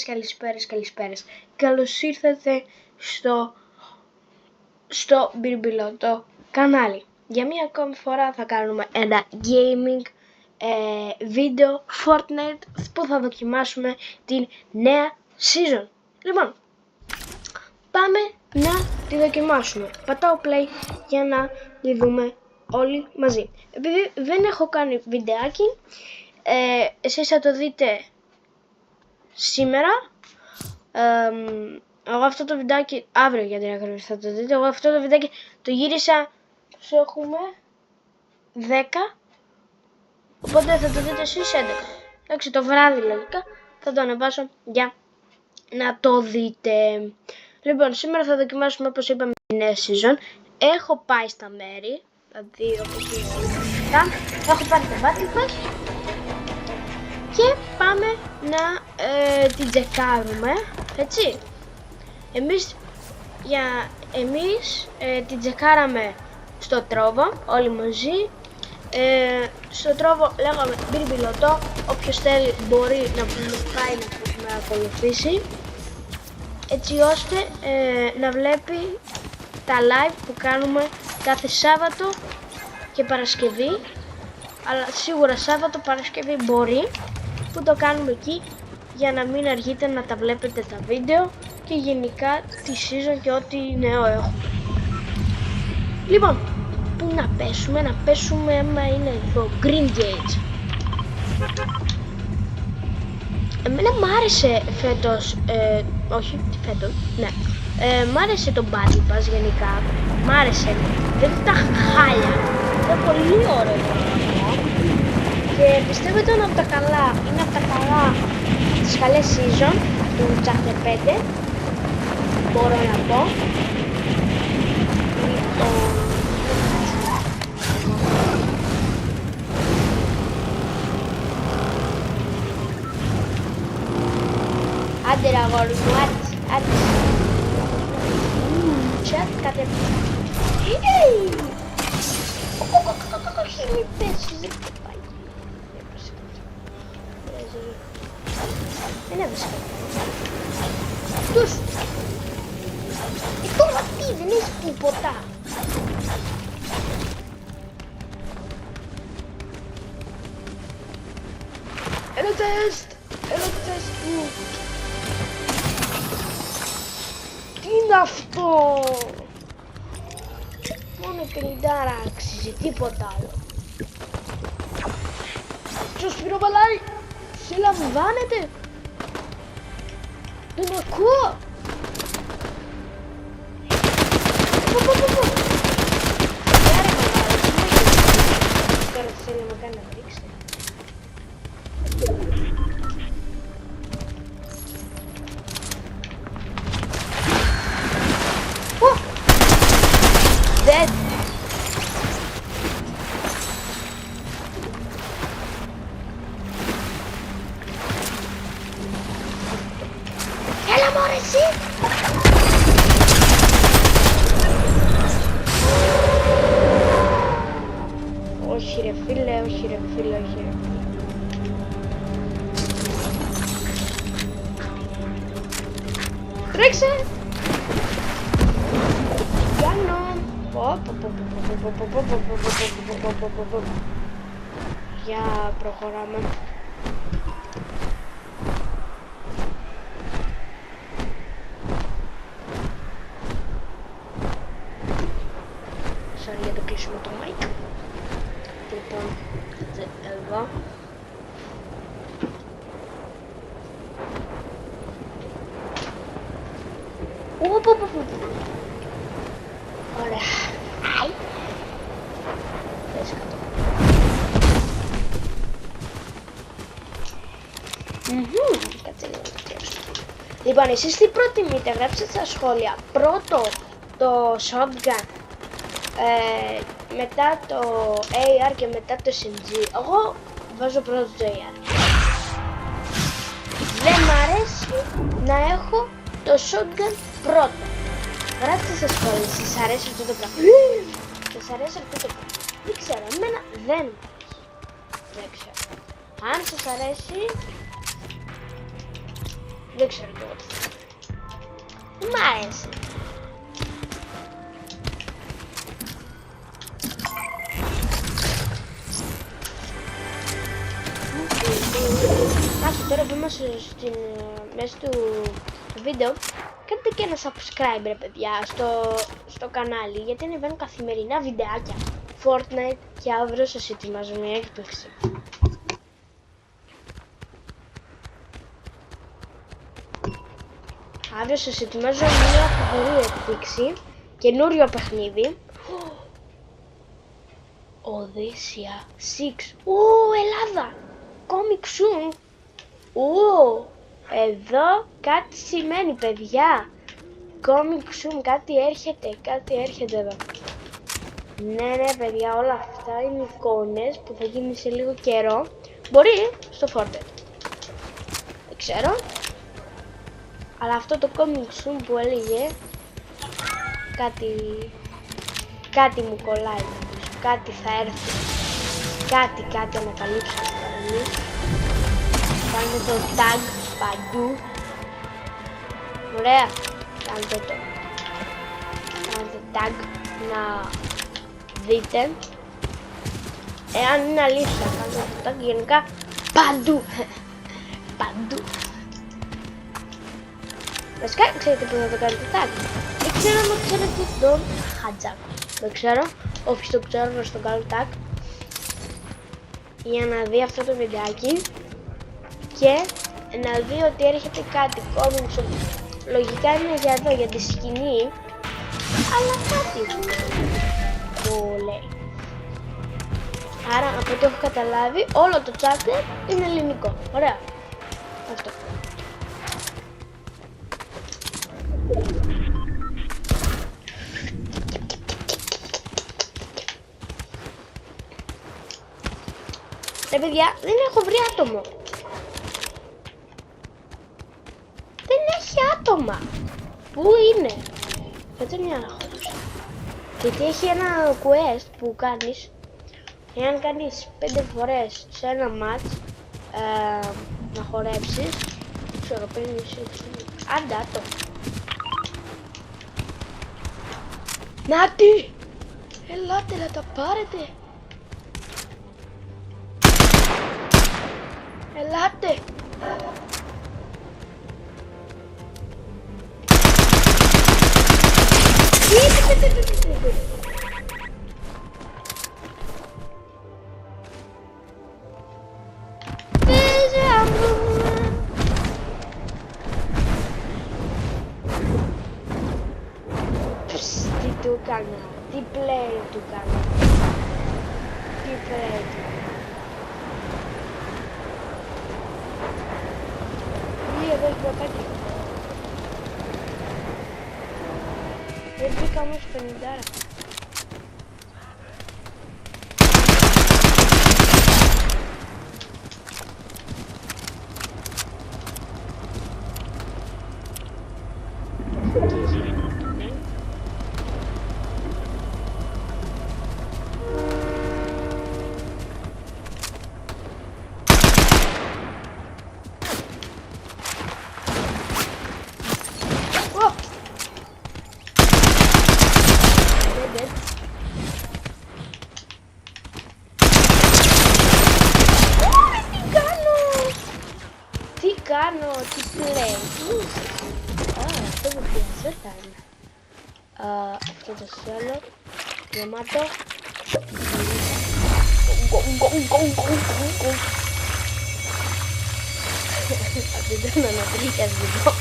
Καλησπέρες. Καλώς ήρθατε στο Μπιρμπιλότο κανάλι. Για μία ακόμη φορά θα κάνουμε ένα gaming βίντεο Fortnite που θα δοκιμάσουμε την νέα season. Λοιπόν, πάμε να τη δοκιμάσουμε. Πατάω play για να τη δούμε όλοι μαζί. Επειδή δεν έχω κάνει βιντεάκι, εσείς θα το δείτε σήμερα. Εγώ αυτό το βιντεάκι, αύριο για την ακρίβεια θα το δείτε. Εγώ αυτό το βιντεάκι το γύρισα, σου έχουμε 10, οπότε θα το δείτε στις 11. Εντάξει, το βράδυ λογικά θα το ανεβάσω για να το δείτε. Λοιπόν, σήμερα θα δοκιμάσουμε, όπως είπαμε, τη νέα season. Έχω πάει στα μέρη, δηλαδή όπως είναι όλα. Έχω πάρει τα battle pass και πάμε να την τσεκάρουμε, έτσι. Εμείς την τσεκάραμε στο Τρόβο, όλοι μαζί. Στο Τρόβο λέγαμε Μπιρμπιλότο, όποιος θέλει μπορεί να πάει να με ακολουθήσει, έτσι ώστε να βλέπει τα live που κάνουμε κάθε Σάββατο και Παρασκευή, αλλά σίγουρα Σάββατο, Παρασκευή μπορεί, που το κάνουμε εκεί για να μην αργείτε να τα βλέπετε τα βίντεο και γενικά τη season και ό,τι νέο έχουμε. Λοιπόν, πού να πέσουμε άμα είναι εδώ, Green Gate. Εμένα μ' άρεσε φέτος, μ' άρεσε το Battle Pass γενικά, μ' άρεσε, δεν ήταν χάλια, ήταν πολύ ωραίο και πιστεύω ήταν από τα καλά, είναι από τα καλά, τις καλές season του Chapter 5, μπορώ να πω. Άντε ρε αγόρι μου, άντε. Τσάτ κατευθείαν. Όχι μη πέσεις, δεν πάει. Δεν έβεσαι κάτι. Τους. Τώρα τι, δεν έχει τίποτα. Ένα τεστ. Τι είναι αυτό? Μόνο 50 άξιζε, τίποτα άλλο. Στο σπυροβαλάρι, σε λαμβάνετε? Δεν ακούω. Τώρα θέλει να με κάνει να ρίξει. Dead. Έλα μωρέ εσύ. Όχι ρε φίλε. Τρέξε. Γιάννο. Για προχωράμε. Sorry για το κλείσιμο το mic. Λοιπόν, εδώ. Ωραία. Αι. Πες κάτω. Κάτσε λίγο να φτιάξω. Λοιπόν, εσείς τι προτιμείτε? Γράψτε στα σχόλια. Πρώτο το shotgun, μετά το AR και μετά το SMG. Εγώ βάζω πρώτο το AR. Δεν μ' αρέσει να έχω το shotgun πρώτο. Γράψτε στα σχόλια, σας αρέσει αυτό το πράγμα. Σας αρέσει αυτό το πράγμα. Δεν ξέρω, εμένα δεν ξέρω. Αν σας αρέσει, Δεν ξέρω κι εγώ τι θα. Δεν μ' άρεσε. Άκου, τώρα που είμαστε μέσα του βίντεο, κάντε και ένα subscribe ρε παιδιά στο κανάλι, γιατί ανεβαίνουν καθημερινά βιντεάκια Fortnite και αύριο σας ετοιμάζω μια έκπληξη. Αύριο σας ετοιμάζω μια φοβερή έκπληξη, καινούριο παιχνίδι. Odysseus 6. Ελλάδα! Comic soon. Εδώ κάτι σημαίνει παιδιά. Comic soon, κάτι έρχεται εδώ. Ναι παιδιά, όλα αυτά είναι εικόνες που θα γίνει σε λίγο καιρό. Μπορεί στο Fortnite. Δεν ξέρω. Αλλά αυτό το Comic soon που έλεγε κάτι μου κολλάει. Κάτι θα έρθει. Κάτι ανακαλύψω. Κάντε το tag παντού. Ωραία. Κάντε tag να δείτε. Εάν είναι αλήθεια, κάντε το tag γενικά παντού. Παντού. Βασικά ξέρετε που θα το κάνετε tag. Δεν ξέρω αν ξέρετε τον Χατζάκο. Δεν ξέρω. Όποιος το ξέρω να στο κάνω tag. Για να δει αυτό το βιντεάκι και να δει ότι έρχεται κάτι Comic soon. Λογικά είναι για εδώ, για τη σκηνή, αλλά κάτι που λέει. Άρα από ό,τι έχω καταλάβει όλο το chapter είναι ελληνικό. Ωραία. Αυτό. Ρε παιδιά, δεν έχω βρει άτομο. Δεν έχει άτομα. Πού είναι? Κάτσε μια να χωρίσω. Γιατί έχει ένα quest που κάνεις. Εάν κάνεις 5 φορές σε ένα match να χορέψεις, ξέρω, παίρνεις άντα άτομα. Νάτι! Ελάτε να τα πάρετε. Ελάτε! Τι του κάνω, τι play του κάνω, τι play του. Εδώ έχει μπατάκι. Δεν μπήκα όμως 50. Κάνω, τι πλέει. Αυτό που χρειαζόταν. Αυτό το σόλο. Γεμάτο. Αυτό ήταν ανατρίκιας λοιπόν.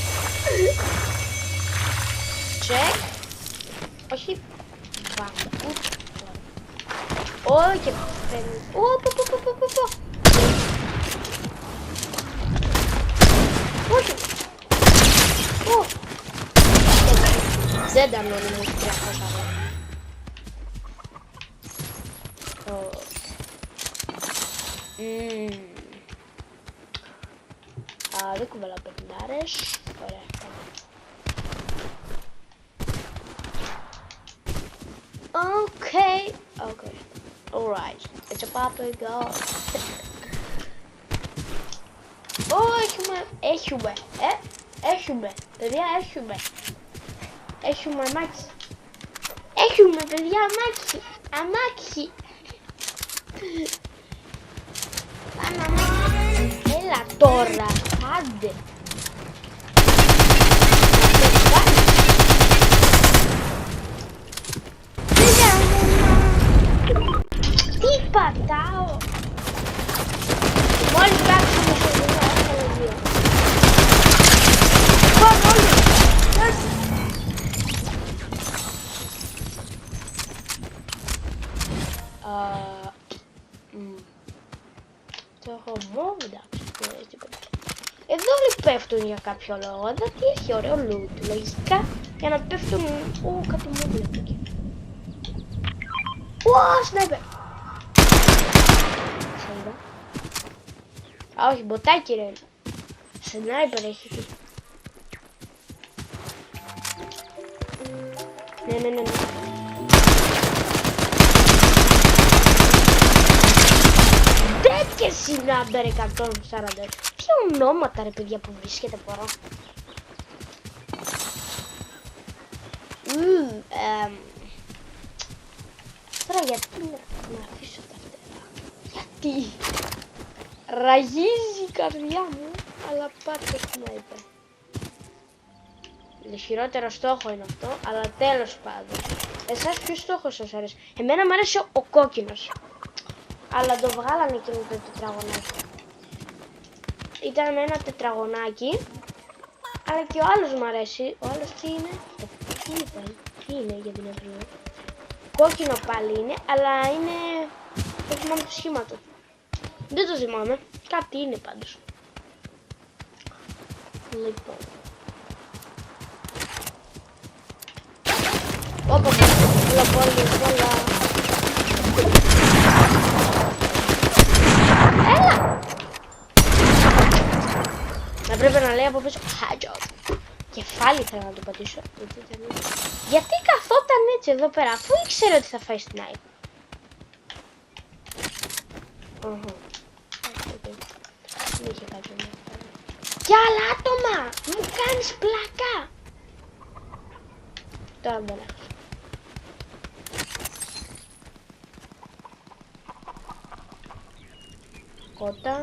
Check. Όχι. Πάμε. Όχι. Όχι! Δεν ήταν όλοι μου 300 δεν κουβαλάω πεντάρες. Ωραία. Okay. Alright. It's about to go. Έχουμε. Έχουμε, παιδιά, έχουμε. Έχουμε αμάξι. Έχουμε, παιδιά, αμάξι. Αμάξι. Πάμε αμάξι. Έλα τώρα, άντε. Τι πατάω. Μόλις κάτσουμε στο δουλειά, έχουμε δύο. Πάμε όλοι. Το έχω μόνο, εντάξει, τίποτα. Εδώ όλοι πέφτουν για κάποιο λόγο, εδώ τι έχει ωραίο loot, λογιστικά για να πέφτουν, κάτι μου βλέπω εκεί. Σνάιπερ! Α, όχι, μποτάκι ρε. Σνάιπερ έχει εκεί. Ναι. Τέτοια συνάμπερ 140. Ποια ονόματα ρε παιδιά που βρίσκεται πορώ. Τώρα γιατί να αφήσω τα φτερά. Γιατί. Ραγίζει η καρδιά μου. Αλλά πάτε σνάιπερ. Το χειρότερο στόχο είναι αυτό. Αλλά τέλος πάντων. Εσάς ποιος στόχος σας αρέσει? Εμένα μου αρέσει ο κόκκινος. Αλλά το βγάλανε εκείνο το τετραγωνάκι. Ήταν με ένα τετραγωνάκι. Αλλά και ο άλλος μου αρέσει. Ο άλλος τι είναι? Τι είναι για την ευρεία? Κόκκινο πάλι είναι, αλλά είναι... Δεν θυμάμαι το σχήμα του. Δεν το θυμάμαι. Κάτι είναι πάντως. Λοιπόν. Όπα, πολλά. Έλα! Να πρέπει να λέει από πίσω Hedgehog. Κεφάλι θέλω να το πατήσω. Γιατί καθόταν έτσι εδώ πέρα, αφού ήξερε ότι θα φάει snipe. Δεν είχε κάτι να κάνει. Κι άλλα άτομα! Μου κάνεις πλάκα! Τώρα δεν έχω. Κότα.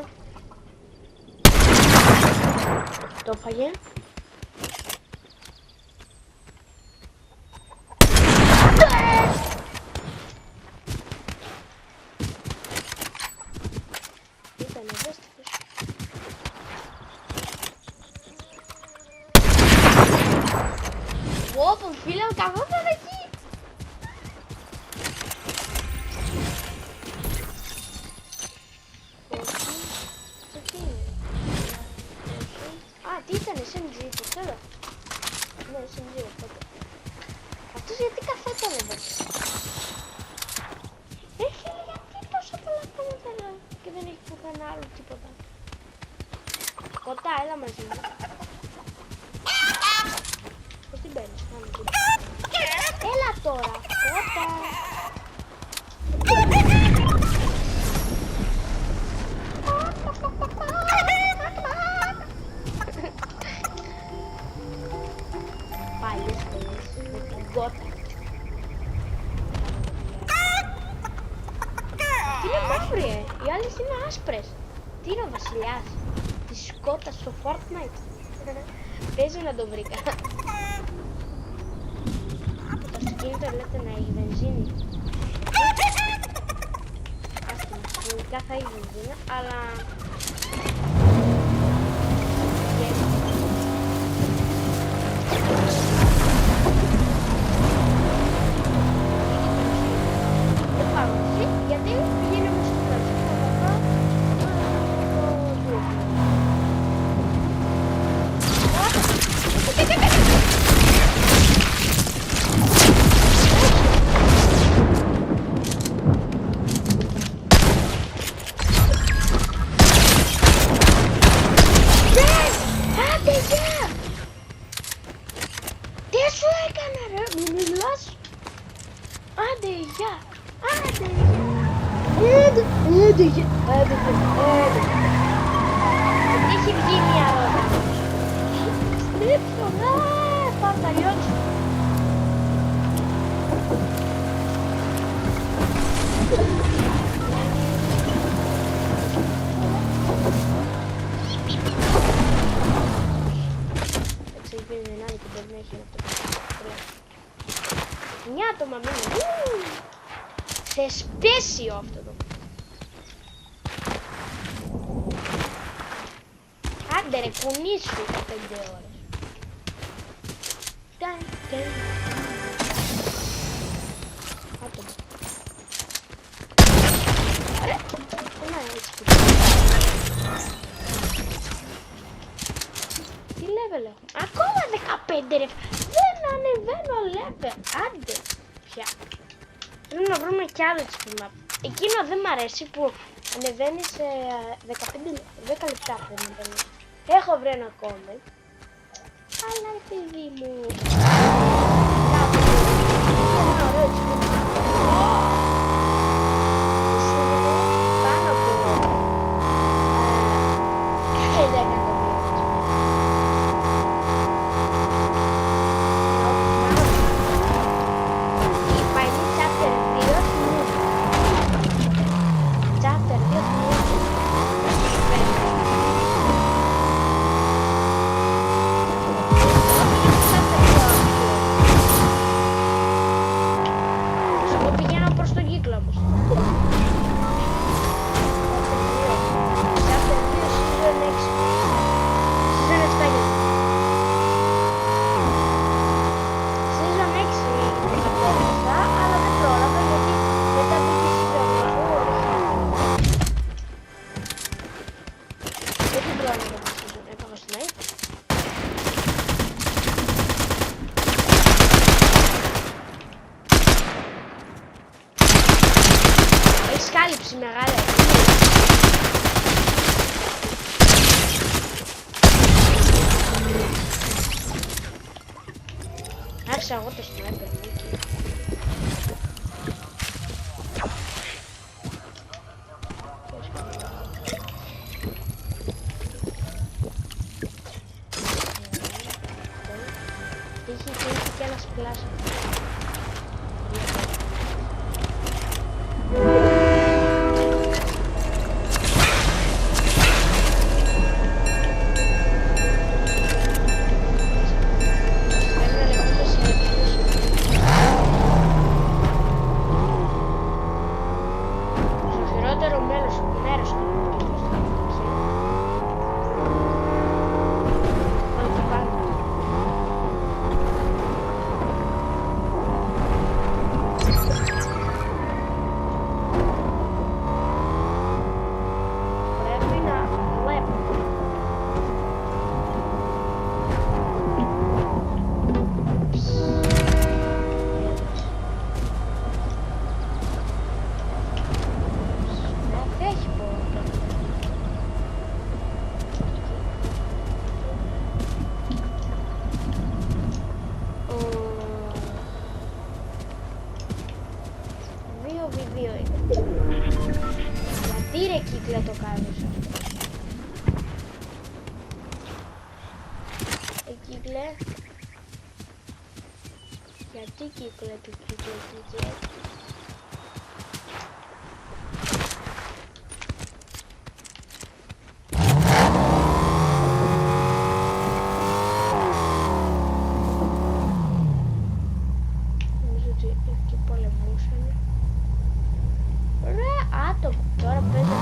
Το φάγε. Ήταν ευαίσθητος. Πω, φίλε μου, καθόταν εκεί. Τι ήταν, SMG, το ξέρω. Ναι, SMG, οπότε. Αυτός γιατί καθόταν εδώ? Έχει γιατί τόσα πολλά πράγματα και δεν έχει πουθενά άλλο τίποτα. Κοτά, έλα μαζί μου. Πώς την παίρνεις, πάμε εκεί. Έλα τώρα, κότα. Είναι μαύρη, οι άλλες είναι άσπρες. Τι είναι ο βασιλιάς της σκότας στο Fortnite? Παίζει να το βρήκα. Το αυτοκίνητο λέτε να έχει βενζίνη. Αστυνομικά θα έχει βενζίνα, αλλά... Γιατί πηγαίνουμε στο Έχει βγει μια ώρα. έχει αυτό. 9 άτομα μείνουν. Σε σπέσιο αυτό το. Άντε ρε, κουνήσου 5 ώρες. Άτομα. Ρε, ένα έτσι που. Τι level έχω. Ακόμα 15 ρε. Δεν ανεβαίνω level. Άντε. Πια. Πρέπει να βρούμε κι άλλο τσιπήμα. Εκείνο δεν μ' αρέσει που ανεβαίνει σε 10 λεπτά που ανεβαίνει. Έχω βρει ένα comment. Αλλά παιδί μου. Ένα ωραίο τσιπήμα. Πάνω από 10 εκατομμύρια. Κάλυψη μεγάλη. Άρχισα εγώ το σνάιπερ. Είχε και ένα σπλάσιο. Γιατί ρε κύκλα το κάνεις αυτό. Κύκλε. Γιατί κύκλε του κύκλε. Νομίζω ότι εκεί πολεμούσανε. Ρε άτομο. Τώρα παίζω.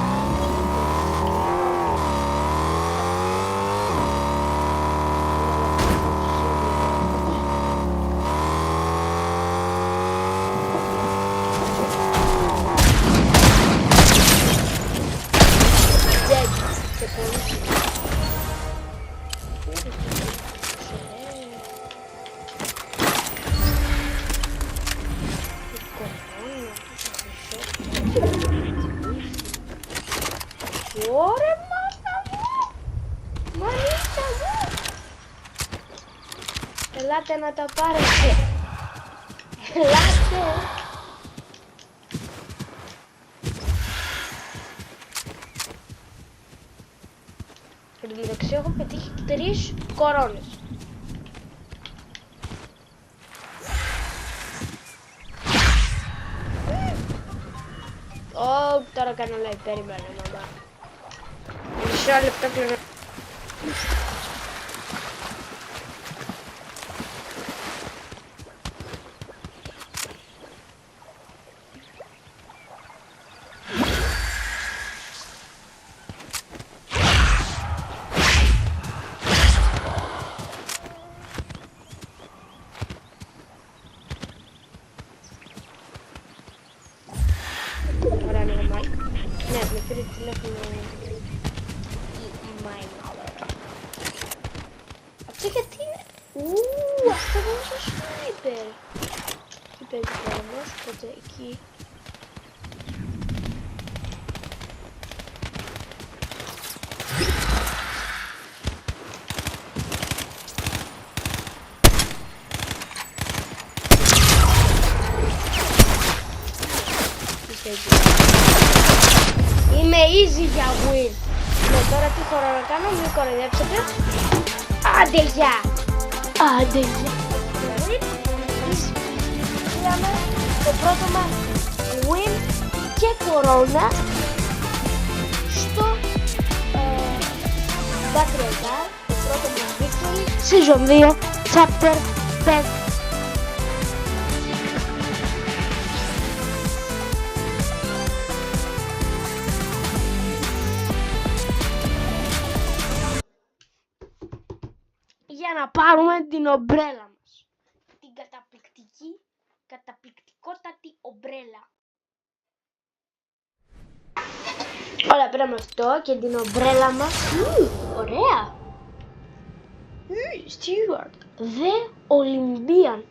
Ωραία μάνα μου! Μανίστα μου! Ελάτε να τα πάρετε! Ελάτε! Εν τω μεταξύ έχω πετύχει 3 κορώνες. Τώρα κάνω live, περίμενε μαμά. Μισό λεπτό πλέον. Αυτό γιατί είναι... Αυτό είναι στο σνάιπερ. Εκεί παίζει χρόνος, οπότε εκεί... Είμαι easy για win. Ναι, τώρα τι χωρώ να κάνω, μην κοροϊδέψετε. Άντε γεια! Άντε γεια! Πήραμε το πρώτο μας win και κορώνα στο Battle Royale, το πρώτο μας victory, season 2, chapter 5. Για να πάρουμε την ομπρέλα μας. Την καταπληκτικότατη ομπρέλα. Όλα, πήραμε αυτό και την ομπρέλα μας. Ωραία. Stewart. The Olympian.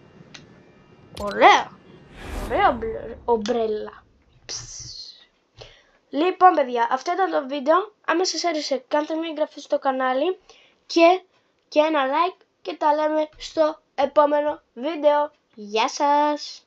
Ωραία. Ωραία ομπρέλα. Λοιπόν, παιδιά, αυτό ήταν το βίντεο. Αν σας άρεσε, κάντε μια εγγραφή στο κανάλι και ένα like και τα λέμε στο επόμενο βίντεο. Γεια σας!